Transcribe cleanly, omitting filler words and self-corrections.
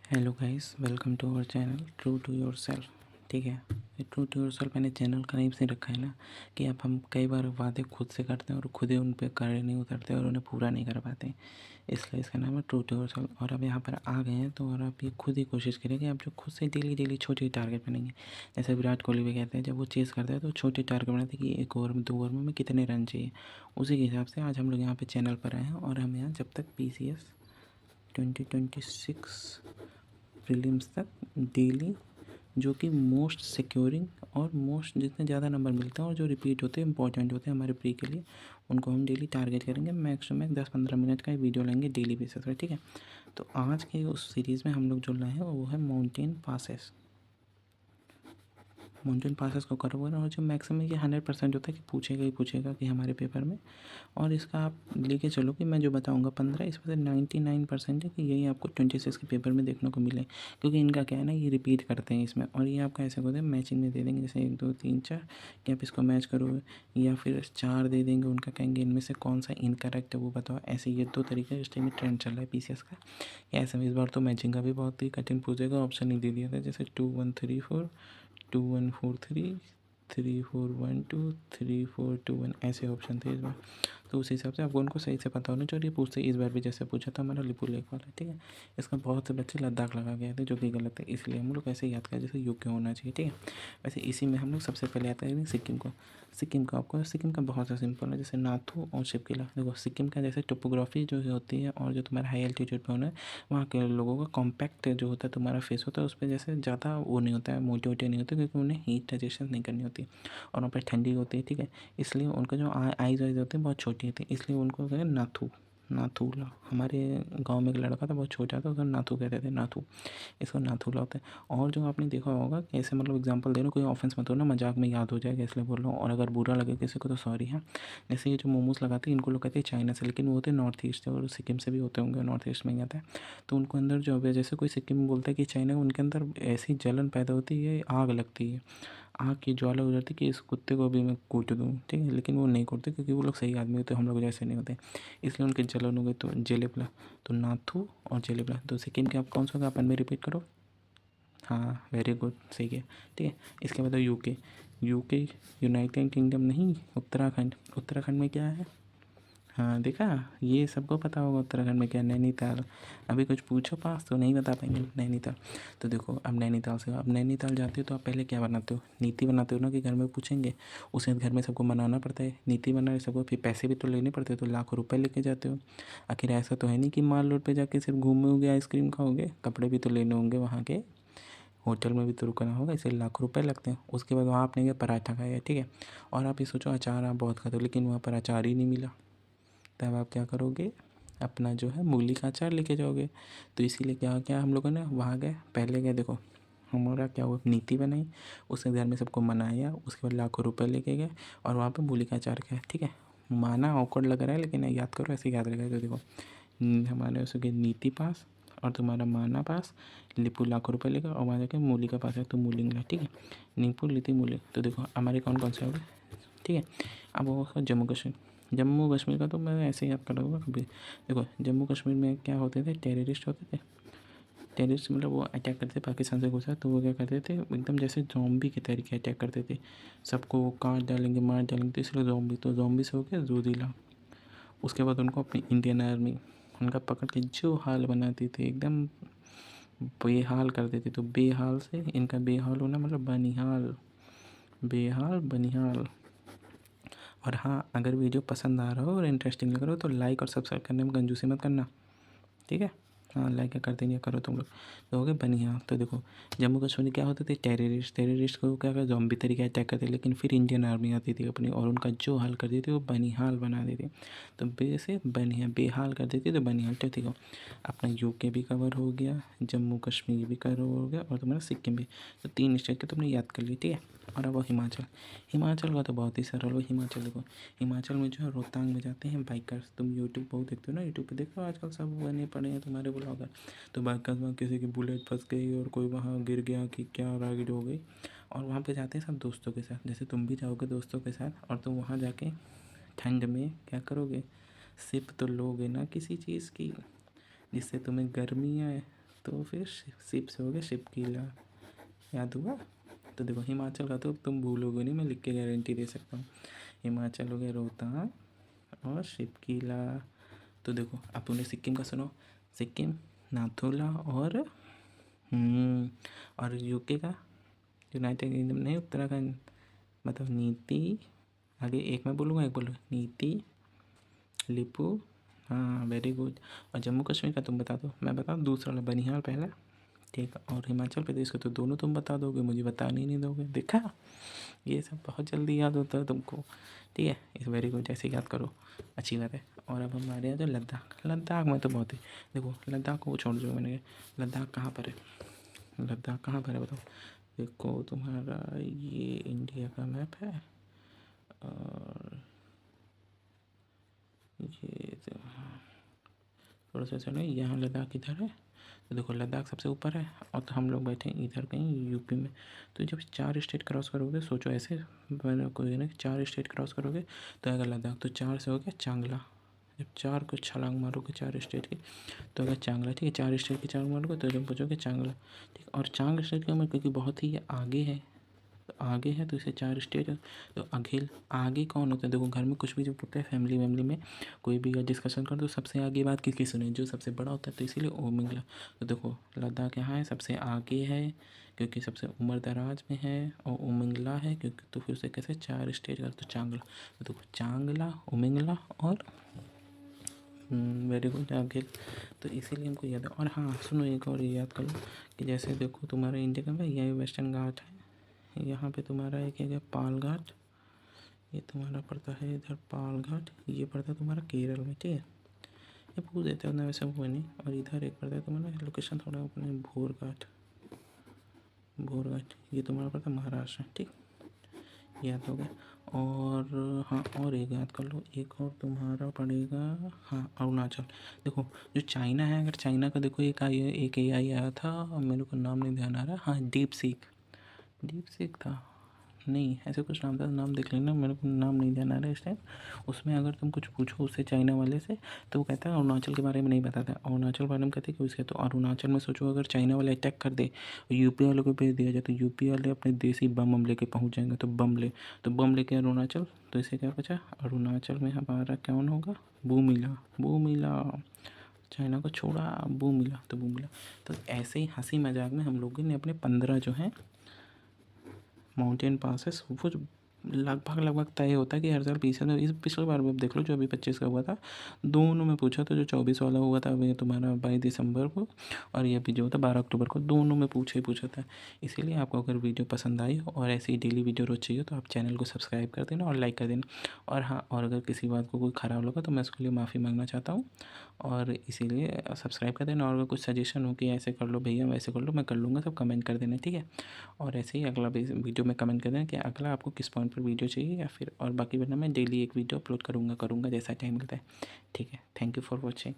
Hello guys, welcome to our channel true to yourself. ठीक है, ये ट्रू टू योरसेल्फ मैंने चैनल का नेम से रखा है ना कि अब हम कई बार वादे खुद से करते हैं और खुद ही उन पे खरे नहीं उतरते और उन्हें पूरा नहीं कर पाते, इसलिए इसका नाम है ट्रू टू योरसेल्फ। और अब यहाँ पर आ गए हैं तो और आप ये खुद ही कोशिश करें कि आप जो खुद से डेली डेली छोटी टारगेट बनेंगे। जैसे विराट कोहली भी कहते हैं, जब वो चेस करते हैं तो छोटे टारगेट बनाते हैं कि 1 ओवर में 2 ओवर में हमें कितने रन चाहिए। उसी के हिसाब से आज हम लोग यहाँ पे चैनल पर आए हैं और हम यहाँ जब तक PCS 2026 प्रीलिम्स तक डेली जो कि मोस्ट सिक्योरिंग और मोस्ट जितने ज़्यादा नंबर मिलते हैं और जो रिपीट होते हैं इंपॉर्टेंट होते हैं हमारे प्री के लिए, उनको हम डेली टारगेट करेंगे। मैक्स टू मैक्स 10-15 मिनट का वीडियो लेंगे डेली बेसिस पर। ठीक है, तो आज के उस सीरीज़ में हम लोग जो लाए हैं वो है माउंटेन पासेस को कवर करना। और जो मैक्सिमम ये 100% होता है कि पूछेगा ही पूछेगा कि हमारे पेपर में। और इसका आप लेके चलो कि मैं जो बताऊंगा 15, इसमें से 99% है कि यही आपको 26 के पेपर में देखने को मिले, क्योंकि इनका क्या है ना, ये रिपीट करते हैं इसमें। और ये आपका ऐसा होता है मैचिंग में दे देंगे, जैसे 1 2 3 4 कि आप इसको मैच करो, या फिर 4 दे देंगे, उनका कहेंगे इनमें से कौन सा इनकरेक्ट है वो बताओ। ऐसे ये 2 तरीके इस टाइम में ट्रेंड चल रहा है PCS का। ऐसे में इस बार तो मैचिंग का भी बहुत ही कठिन पूछेगा, ऑप्शन नहीं दे दिया था, जैसे 2 1 3 4 2 1 4 3 3 4 1 2 3 4 2 1 ऐसे ऑप्शन थे इस बार। तो उस हिसाब से आपको उनको सही से पता होना चाहिए। पूछते इस बार भी जैसे पूछा था हमारा लिपू लेक वाला। ठीक है, इसका बहुत से बच्चे लद्दाख लगा गए थे, जो कि गलत है। इसलिए हम लोग ऐसे याद करें जैसे यूके होना चाहिए। ठीक है, वैसे इसी में हम लोग सबसे पहले याद करेंगे सिक्किम को। सिक्किम का बहुत सा सिंपल है, जैसे नाथू और शिवकिला। देखो सिक्किम का जैसे टोपोग्राफी जो होती है और जो तुम्हारा हाई एल्टीट्यूड पर होना है, वहाँ के लोगों का कॉम्पैक्ट जो होता है तुम्हारा फेस होता है, उस पर जैसे ज़्यादा वो नहीं होता है, मोटे वोटे नहीं होते, क्योंकि उन्हें हीट रजिस्टेंस नहीं करनी होती और वहाँ पर ठंडी होती है। ठीक है, इसलिए उनका जो आइज़ वाइज होती है बहुत छोटी होती है, इसलिए उनको कहते हैं नाथू। नाथूला, हमारे गांव में एक लड़का था बहुत छोटा था, उसको नाथू कहते थे, नाथू। इसको नाथूला होता है। और जो आपने देखा होगा कि ऐसे मतलब एग्जांपल दे रहा हूँ, कोई ऑफेंस मत हो ना, मजाक में याद हो जाएगा इसलिए बोल रहा हूँ, और अगर बुरा लगे किसी को तो सॉरी है। जैसे ये जो मोमोज लगाते हैं इनको लोग कहते हैं चाइना से, लेकिन वो होते हैं नॉर्थ ईस्ट से, और सिक्किम से भी होते होंगे, नॉर्थ ईस्ट में ही आता है। तो उनको अंदर जो है, जैसे कोई सिक्किम में बोलता है कि चाइना, उनके अंदर ऐसी जलन पैदा होती है, आग लगती है, आग की ज्वाला हो जाती है कि इस कुत्ते को भी मैं कूट दूँ। ठीक है, लेकिन वो नहीं कूटते क्योंकि वो लोग सही आदमी होते हैं, हम लोग जैसे नहीं होते, इसलिए उनके जलन हो गई। तो जेलेपला, तो नाथू और जेलेपला। तो सिक्किम के आप कौन सा होगा अपन में रिपीट करो। हाँ, वेरी गुड, सही है। ठीक है, इसके बाद यूके। यूके यूनाइटेड किंगडम नहीं, उत्तराखंड। उत्तराखंड में क्या है? हाँ देखा, ये सबको पता होगा उत्तराखंड में क्या है, नैनीताल। अभी कुछ पूछो पास तो नहीं बता पाएंगे, नैनीताल। तो देखो अब नैनीताल से, अब नैनीताल जाते हो तो आप पहले क्या बनाते हो, नीति बनाते हो ना, कि घर में पूछेंगे, उसे घर में सबको मनाना पड़ता है, नीति बनाए सबको, फिर पैसे भी तो लेने पड़ते हैं, तो लाखों रुपए लेके जाते हो। आखिर ऐसा तो है नहीं कि माल रोड पे जाके सिर्फ घूमोगे, आइसक्रीम खाओगे, कपड़े भी तो लेने होंगे, वहाँ के होटल में भी तो रुकना होगा, इसलिए लाखों रुपए लगते हैं। उसके बाद वहाँ आपने क्या पराठा खाया, ठीक है। और आप ये सोचो अचार आप बहुत खाते हो, लेकिन वहाँ पर अचार ही नहीं मिला, तब आप क्या करोगे, अपना जो है मूली का अचार लेके जाओगे। तो इसीलिए क्या क्या हम लोगों ने वहाँ गए, पहले गए, देखो हमारा क्या हुआ, नीति बनाई, उसके घर में सबको मनाया, उसके बाद लाखों रुपए लेके गए और वहाँ पे मूली का अचार खाया। ठीक है, माना ऑकवर्ड लग रहा है, लेकिन याद करो, ऐसे याद रखेगा। तो देखो हमारे उसके नीति पास और तुम्हारा माना पास, लिपू लाखों रुपए लेगा, और वहाँ जाके मूली का पास है तो मूली मिला। ठीक है, नीपू लीती मूली। तो देखो हमारे कौन कौन से हो गए। ठीक है, अब वो जम्मू कश्मीर। जम्मू कश्मीर का तो मैं ऐसे ही याद कर लूँगा कभी। देखो जम्मू कश्मीर में क्या होते थे, टेररिस्ट होते थे। टेररिस्ट मतलब वो अटैक करते थे पाकिस्तान से घुसा, तो वो क्या करते थे, एकदम जैसे ज़ॉम्बी के तरीके अटैक करते थे, सबको काट डालेंगे, मार डालेंगे, तो इसलिए ज़ॉम्बी। तो ज़ॉम्बी से हो गया जोजिला। उसके बाद उनको अपनी इंडियन आर्मी उनका पकड़ के जो हाल बनाती थी, एकदम बेहाल कर देती। तो बेहाल से इनका बेहाल होना मतलब बनिहाल, बेहाल बनिहाल। और हाँ, अगर वीडियो पसंद आ रहा हो और इंटरेस्टिंग लग रहा हो तो लाइक और सब्सक्राइब करने में कंजूसी मत करना। ठीक है, हाँ लाइक कर देंगे, करो तुम लोग तो हो गए बनिया। तो देखो जम्मू कश्मीर क्या होते थे, टेररिस्ट को क्या कर जॉम्बी तरीके अटैक करते, लेकिन फिर इंडियन आर्मी आती थी अपनी और उनका जो हाल कर देती वो बनिहाल बना देती। तो बे से बनिया, बेहाल कर देती तो बनिहाल। तो देखो अपना यूके भी कवर हो गया, जम्मू कश्मीर भी कवर हो गया, और तुम्हारा सिक्किम भी। तो 3 स्टेट के तुमने याद कर ली। ठीक है, और अब वो हिमाचल। हिमाचल का तो बहुत ही सरल हो। हिमाचल देखो, हिमाचल में जो है रोहतांग में जाते हैं बाइकर्स। तुम यूट्यूब बहुत देखते हो ना, यूट्यूब पे देखो आजकल सब बने पड़े हैं तुम्हारे ब्लॉगर। तो बाइकर्स में किसी की बुलेट फंस गई और कोई वहाँ गिर गया कि क्या राइड हो गई, और वहाँ पे जाते हैं सब दोस्तों के साथ, जैसे तुम भी जाओगे दोस्तों के साथ, और तुम वहाँ जाके ठंड में क्या करोगे, सिप तो लोगे ना किसी चीज़ की जिससे तुम्हें गर्मी आए, तो फिर शिप से हो गया शिपकीला, याद हुआ। तो देखो हिमाचल का तो तुम भूलोगे नहीं, मैं लिख के गारंटी दे सकता हूँ। हिमाचल हो गया रोहतांग और शिपकीला। तो देखो अब तुमने सिक्किम का सुनो, सिक्किम, नाथुला और यूके का, यूनाइटेड किंगडम नहीं, उत्तराखंड, मतलब नीति। आगे एक मैं बोलूँगा एक बोलो, नीति, लिपू, हाँ वेरी गुड। और जम्मू कश्मीर का तुम बता दो, मैं बताऊँ दूसरा वाला बनिहाल पहला, ठीक है। और हिमाचल प्रदेश का तो दोनों तुम बता दोगे, मुझे बताने ही नहीं दोगे, देखा। ये सब बहुत जल्दी याद होता है तुमको, ठीक है। इस वेरी गुड, ऐसे याद करो, अच्छी बात है। और अब हमारे यहाँ जो लद्दाख, लद्दाख में तो बहुत ही, देखो लद्दाख को छोड़ दो, मैंने लद्दाख कहाँ पर है, लद्दाख कहाँ पर है बताओ। देखो तुम्हारा ये इंडिया का मैप है और ये थोड़ा सा चलो, यहाँ लद्दाख इधर है। तो देखो लद्दाख सबसे ऊपर है और तो हम लोग बैठे हैं इधर कहीं यूपी में। तो जब 4 स्टेट क्रॉस करोगे, सोचो ऐसे कोई ना, 4 स्टेट क्रॉस करोगे तो अगर लद्दाख, तो 4 से हो गया चांगला। जब 4 को छलांग मारोगे 4 स्टेट की, तो अगर चांगला, ठीक है, 4 स्टेट की छलांग मारोगे तो जब पहुँचोगे चांगला, ठीक। और चांग स्टेट का मैं, क्योंकि बहुत ही आगे है, तो आगे है तो इसे 4 स्टेट है। तो अघिल आगे कौन होता है, देखो घर में कुछ भी जब होता है फैमिली वैमिली में, कोई भी डिस्कशन कर, तो सबसे आगे बात किसकी सुने, जो सबसे बड़ा होता है, तो इसीलिए ओमिंगला। तो देखो लद्दाख यहाँ है, सबसे आगे है क्योंकि सबसे उम्र दराज में है, और उमिंगला है क्योंकि, तो फिर उसे कैसे 4 स्टेट कर, तो चांगला। तो देखो चांगला, उमिंगला और वेरी गुड अघिल। तो इसीलिए हमको याद है। और हाँ सुनो, एक और याद कर लो कि जैसे देखो तुम्हारा इंडिया का भाई, यह वेस्टर्न घाट है, यहाँ पे तुम्हारा एक है पाल घाट, ये तुम्हारा पड़ता है इधर पाल घाट, ये पड़ता है तुम्हारा केरल में, ठीक है। ये पूछ देते हो ना, वैसे हुआ नहीं। और इधर एक पड़ता है तुम्हारा, लोकेशन थोड़ा अपने भोर घाट, भोर घाट, ये तुम्हारा पड़ता है महाराष्ट्र में, ठीक, याद हो गया। और हाँ और एक याद कर लो, एक और तुम्हारा पड़ेगा, हाँ अरुणाचल। देखो जो चाइना है, अगर चाइना का देखो एक AI आया था, मेरे को नाम नहीं ध्यान आ रहा, हाँ डीप सीक, डीप सीक था, नहीं ऐसे कुछ नाम था, नाम देख लेना, मेरे को नाम नहीं ध्यान आ रहा है इस टाइम। उसमें अगर तुम कुछ पूछो उससे चाइना वाले से, तो वो कहता है अरुणाचल के बारे में नहीं बताता, अरुणाचल बारे में कहते हैं कि उसके, तो अरुणाचल में सोचो अगर चाइना वाले अटैक कर दे और यूपी वालों को भेज दिया जाए, तो यूपी वाले अपने देसी बम लेके पहुँच जाएंगे, तो बम लेके अरुणाचल, तो इसे क्या बचा, अरुणाचल में हमारा कौन होगा, बूमिला, बूमिला, चाइना को छोड़ा, बूमिला, तो बूमिला। तो ऐसे ही हंसी मजाक में हम लोगों ने अपने 15 जो हैं माउंटेन पासेस, वो लगभग तय होता है कि हर साल 20 साल, इस पिछले बार भी आप देख लो, जो अभी 25 का हुआ था, दोनों में पूछा था। जो 24 वाला हुआ था अभी तुम्हारा 22 दिसंबर को, और ये अभी जो था 12 अक्टूबर को, दोनों में पूछा था। इसीलिए आपको अगर वीडियो पसंद आई हो और ऐसी डेली वीडियो रोज चाहिए, तो आप चैनल को सब्सक्राइब कर देना और लाइक कर देना। और हाँ, और अगर किसी बात को कोई ख़राब लगा तो मैं उसके लिए माफ़ी मांगना चाहता हूँ, और इसीलिए सब्सक्राइब कर देना। और अगर कुछ सजेशन हो कि ऐसे कर लो भैया, वैसे कर लो, मैं कर लूँगा, सब कमेंट कर देना, ठीक है। और ऐसे ही अगला वीडियो में कमेंट कर देना कि अगला आपको किस पॉइंट पर वीडियो चाहिए, या फिर और बाकी वरना मैं डेली एक वीडियो अपलोड करूँगा जैसा टाइम मिलता है, ठीक है। Thank you for watching.